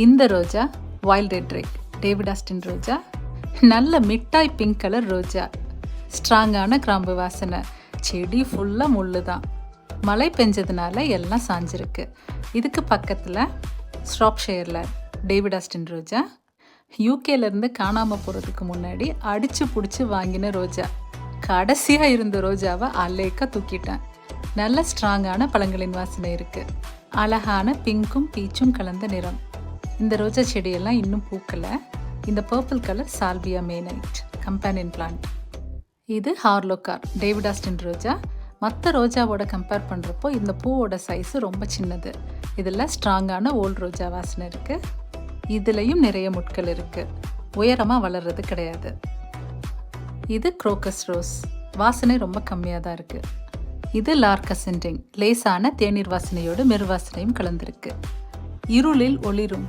இந்த ரோஜா wild red drake, David Austin ரோஜா. நல்ல மிட்டாய் பிங்க் கலர் ரோஜா, ஸ்ட்ராங்கான கிராம்பு வாசனை. செடி ஃபுல்லாக முள்ளு தான், மழை பெஞ்சதுனால எல்லாம் சாஞ்சிருக்கு. இதுக்கு பக்கத்தில் ஸ்ட்ராப்ஷயரில் டேவிட் ஆஸ்டின் ரோஜா. யூகேலேருந்து காணாமல் போகிறதுக்கு முன்னாடி அடித்து பிடிச்சி வாங்கின ரோஜா. கடைசியாக இருந்த ரோஜாவை அலேக்கா தூக்கிட்டேன். நல்ல ஸ்ட்ராங்கான பழங்களின் வாசனை இருக்குது. அழகான பிங்க்கும் பீச்சும் கலந்த நிறம். இந்த ரோஜா செடியெல்லாம் இன்னும் பூக்கலை. இந்த purple colour salvia may night companion plant. இது ஹார்லோகார், டேவிட் ஆஸ்டின் ரோஜா. மற்ற ரோஜாவோட கம்பேர் பண்ணுறப்போ இந்த பூவோட சைஸு ரொம்ப சின்னது. இதில் ஸ்ட்ராங்கான ஓல்ட் ரோஜா வாசனை இருக்குது. இதுலேயும் நிறைய முட்கள் இருக்குது, உயரமாக வளர்றது கிடையாது. இது குரோக்கஸ் ரோஸ், வாசனை ரொம்ப கம்மியாக தான் இருக்குது. இது லார்க் அசெண்டிங், லேசான தேநீர் வாசனையோடு மெருவாசனையும் கலந்துருக்கு. இருளில் ஒளிரும்